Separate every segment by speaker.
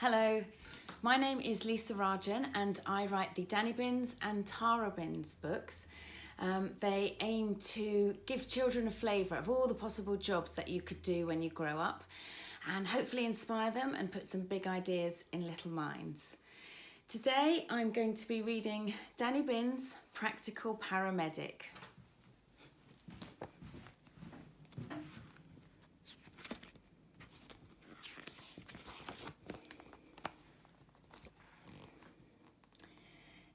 Speaker 1: Hello, my name is Lisa Rajan and I write the Dani Binns and Tara Binns books. They aim to give children a flavour of all the possible jobs that you could do when you grow up and hopefully inspire them and put some big ideas in little minds. Today I'm going to be reading Dani Binns' Practical Paramedic.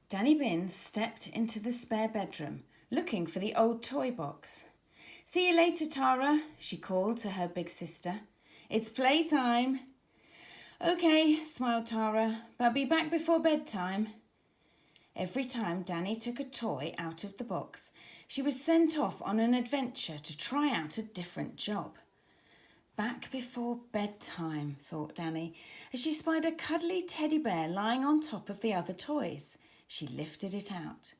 Speaker 1: Dani Binns stepped into the spare bedroom, looking for the old toy box. "See you later, Tara," she called to her big sister. "It's playtime." "Okay," smiled Tara, "but I'll be back before bedtime." Every time Dani took a toy out of the box, she was sent off on an adventure to try out a different job. Back before bedtime, thought Dani, as she spied a cuddly teddy bear lying on top of the other toys. She lifted it out.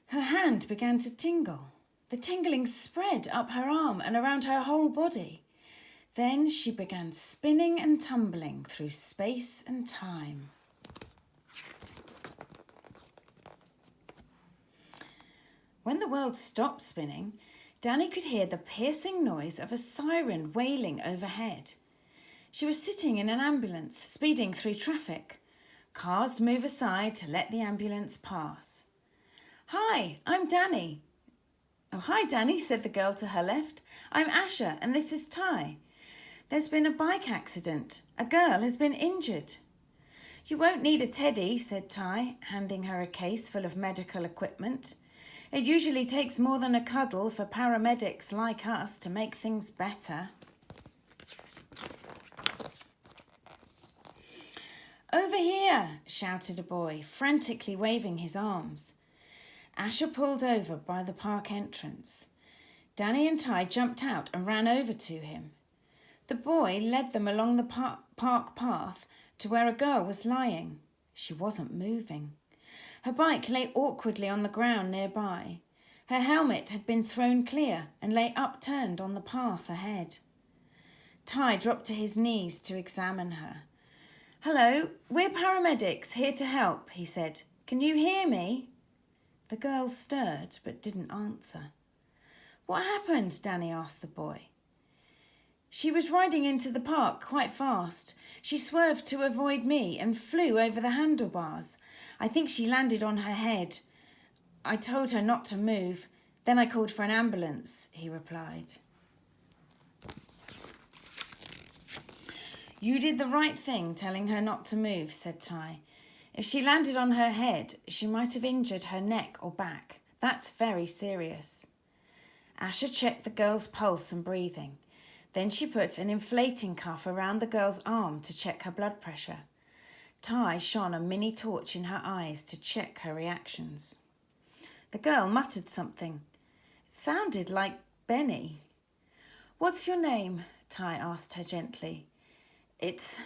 Speaker 1: Her hand began to tingle. The tingling spread up her arm and around her whole body. Then she began spinning and tumbling through space and time. When the world stopped spinning, Dani could hear the piercing noise of a siren wailing overhead. She was sitting in an ambulance, speeding through traffic. Cars move aside to let the ambulance pass. "Hi, I'm Dani." "Oh, hi, Dani," said the girl to her left. "I'm Asha and this is Ty. There's been a bike accident. A girl has been injured." "You won't need a teddy," said Ty, handing her a case full of medical equipment. "It usually takes more than a cuddle for paramedics like us to make things better." "Over here," shouted a boy, frantically waving his arms. Asha pulled over by the park entrance. Dani and Ty jumped out and ran over to him. The boy led them along the park path to where a girl was lying. She wasn't moving. Her bike lay awkwardly on the ground nearby. Her helmet had been thrown clear and lay upturned on the path ahead. Ty dropped to his knees to examine her. "Hello, we're paramedics, here to help," he said. "Can you hear me?" The girl stirred but didn't answer. "What happened?" Dani asked the boy. "She was riding into the park quite fast. She swerved to avoid me and flew over the handlebars. I think she landed on her head. I told her not to move. Then I called for an ambulance," he replied. "You did the right thing telling her not to move," said Ty. "If she landed on her head, she might have injured her neck or back. That's very serious." Asha checked the girl's pulse and breathing. Then she put an inflating cuff around the girl's arm to check her blood pressure. Ty shone a mini torch in her eyes to check her reactions. The girl muttered something. It sounded like Benny. "What's your name?" Ty asked her gently. It's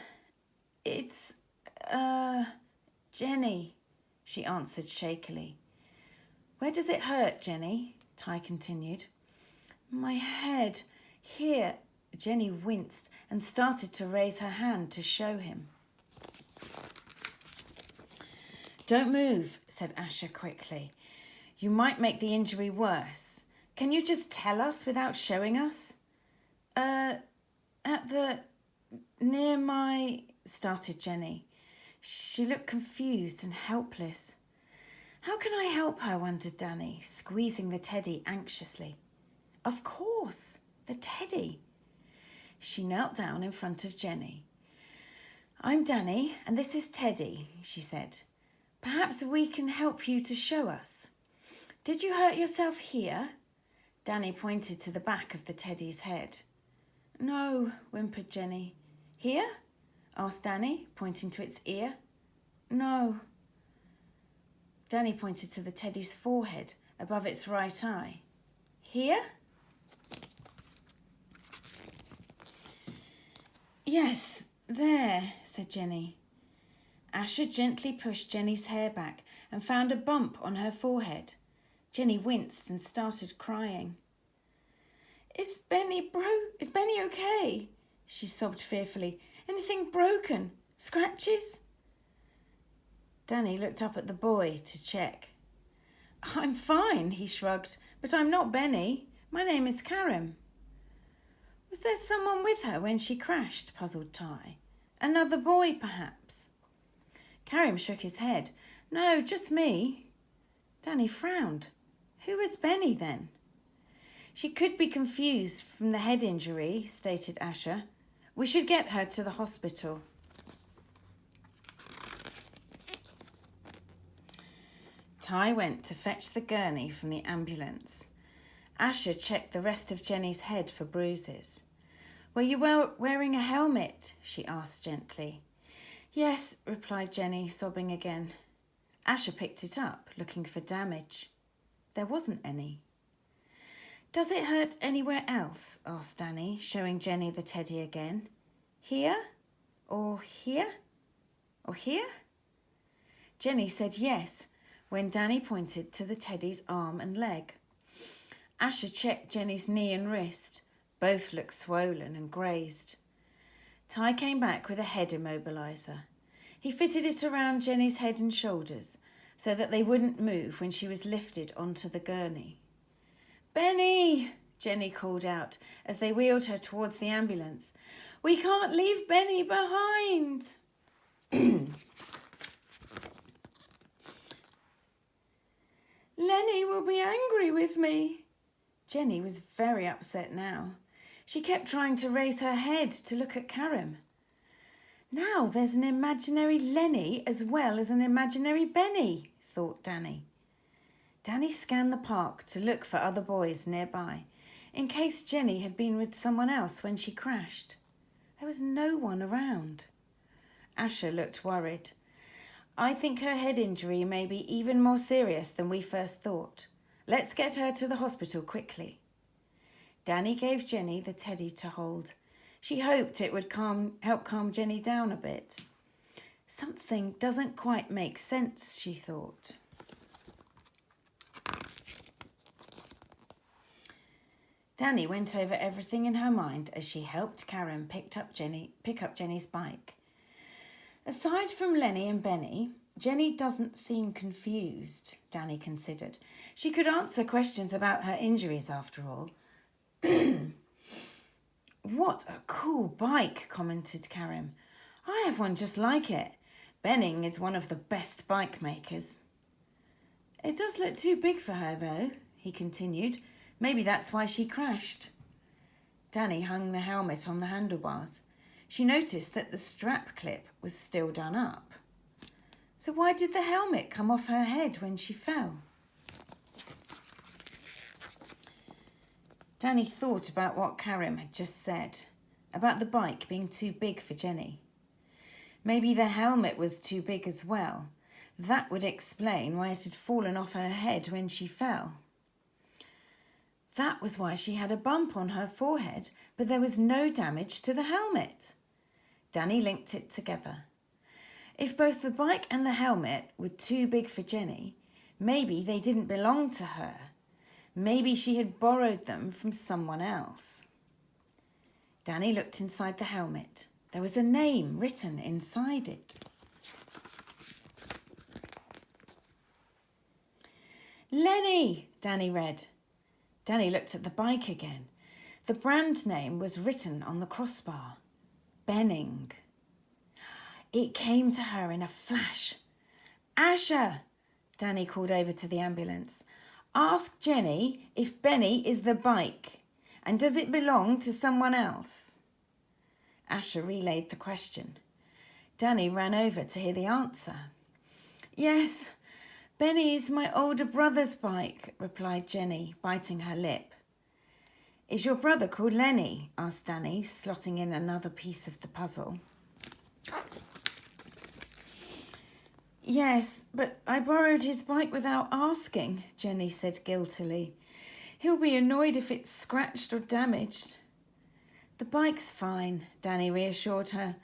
Speaker 1: Jenny," she answered shakily. "Where does it hurt, Jenny?" Ty continued. "My head, here." Jenny winced and started to raise her hand to show him. "Don't move," said Asha quickly. "You might make the injury worse. Can you just tell us without showing us?" Near my..." started Jenny. She looked confused and helpless. "How can I help her?" wondered Dani, squeezing the teddy anxiously. "Of course, the teddy." She knelt down in front of Jenny. "I'm Dani and this is Teddy," she said. "Perhaps we can help you to show us. Did you hurt yourself here?" Dani pointed to the back of the teddy's head. "No," whimpered Jenny. "Here?" asked Dani, pointing to its ear. "No." Dani pointed to the teddy's forehead above its right eye. "Here?" "Yes, there," said Jenny. Asha gently pushed Jenny's hair back and found a bump on her forehead. Jenny winced and started crying. Is Benny okay?" she sobbed fearfully. "Anything broken? Scratches? Dani looked up at the boy to check. I'm fine, he shrugged, but I'm not Benny. My name is Karim. Was there someone with her when she crashed? Puzzled Ty. Another boy, perhaps? Karim shook his head. No, just me. Dani frowned. Who was Benny then? She could be confused from the head injury, stated Asher. We should get her to the hospital. Ty went to fetch the gurney from the ambulance. Asher checked the rest of Jenny's head for bruises. Were you wearing a helmet? She asked gently. Yes, replied Jenny, sobbing again. Asher picked it up, looking for damage. There wasn't any. Does it hurt anywhere else? Asked Dani, showing Jenny the teddy again. Here? Or here? Or here? Jenny said yes, when Dani pointed to the teddy's arm and leg. Asher checked Jenny's knee and wrist. Both looked swollen and grazed. Ty came back with a head immobiliser. He fitted it around Jenny's head and shoulders so that they wouldn't move when she was lifted onto the gurney. Benny, Jenny called out as they wheeled her towards the ambulance. We can't leave Benny behind. Lenny will be angry with me. Jenny was very upset now. She kept trying to raise her head to look at Karim. Now there's an imaginary Lenny as well as an imaginary Benny, thought Dani. Dani scanned the park to look for other boys nearby, in case Jenny had been with someone else when she crashed. There was no one around. Asher looked worried. I think her head injury may be even more serious than we first thought. Let's get her to the hospital quickly. Dani gave Jenny the teddy to hold. She hoped it would help calm Jenny down a bit. Something doesn't quite make sense, she thought. Dani went over everything in her mind as she helped Karen pick up Jenny's bike. Aside from Lenny and Benny, Jenny doesn't seem confused, Dani considered. She could answer questions about her injuries after all. What a cool bike, commented Karim. I have one just like it. Benning is one of the best bike makers. It does look too big for her though, he continued. Maybe that's why she crashed. Dani hung the helmet on the handlebars. She noticed that the strap clip was still done up. So why did the helmet come off her head when she fell? Dani thought about what Karim had just said, about the bike being too big for Jenny. Maybe the helmet was too big as well. That would explain why it had fallen off her head when she fell. That was why she had a bump on her forehead, but there was no damage to the helmet. Dani linked it together. If both the bike and the helmet were too big for Jenny, maybe they didn't belong to her. Maybe she had borrowed them from someone else. Dani looked inside the helmet. There was a name written inside it. Lenny, Dani read. Dani looked at the bike again. The brand name was written on the crossbar. Benning. It came to her in a flash. Asher, Dani called over to the ambulance. Ask Jenny if Benny is the bike, and does it belong to someone else? Asher relayed the question. Dani ran over to hear the answer. Yes, Benny is my older brother's bike, replied Jenny, biting her lip. Is your brother called Lenny? Asked Dani, slotting in another piece of the puzzle. Yes, but I borrowed his bike without asking, Jenny said guiltily. He'll be annoyed if it's scratched or damaged. The bike's fine, Dani reassured her.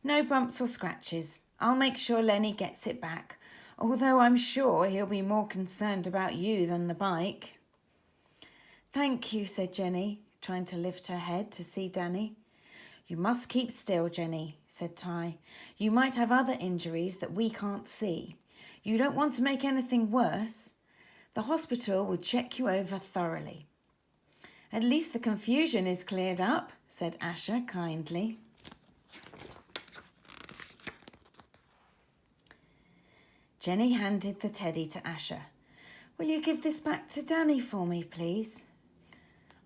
Speaker 1: No bumps or scratches. I'll make sure Lenny gets it back, although I'm sure he'll be more concerned about you than the bike. Thank you, said Jenny, trying to lift her head to see Dani. You must keep still, Jenny, said Ty. You might have other injuries that we can't see. You don't want to make anything worse. The hospital will check you over thoroughly. At least the confusion is cleared up, said Asher kindly. Jenny handed the teddy to Asher. Will you give this back to Dani for me, please?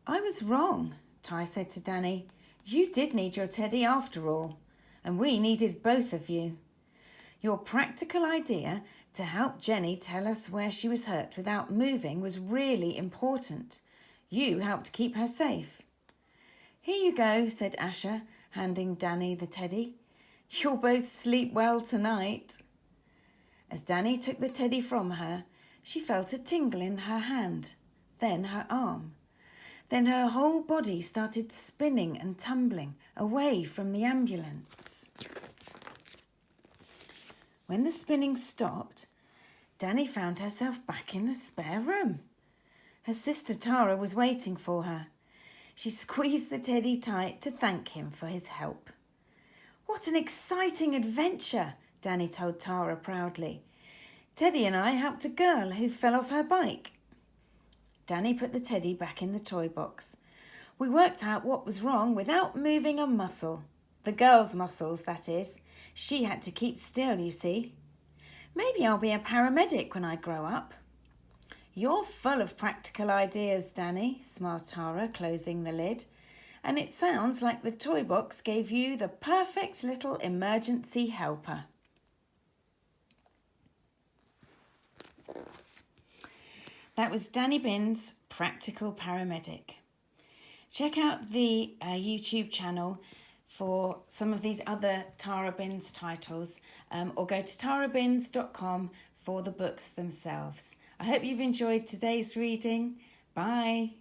Speaker 1: I was wrong, Ty said to Dani. You did need your teddy after all, and we needed both of you. Your practical idea to help Jenny tell us where she was hurt without moving was really important. You helped keep her safe. Here you go, said Asher, handing Dani the teddy. You'll both sleep well tonight. As Dani took the teddy from her, she felt a tingle in her hand, then her arm. Then her whole body started spinning and tumbling away from the ambulance. When the spinning stopped, Dani found herself back in the spare room. Her sister Tara was waiting for her. She squeezed the teddy tight to thank him for his help. What an exciting adventure, Dani told Tara proudly. Teddy and I helped a girl who fell off her bike. Dani put the teddy back in the toy box. We worked out what was wrong without moving a muscle. The girl's muscles, that is. She had to keep still, you see. Maybe I'll be a paramedic when I grow up. You're full of practical ideas, Dani, smiled Tara, closing the lid. And it sounds like the toy box gave you the perfect little emergency helper. That was Dani Binns, Practical Paramedic. Check out the YouTube channel for some of these other Tara Binns titles, or go to tarabinns.com for the books themselves. I hope you've enjoyed today's reading. Bye.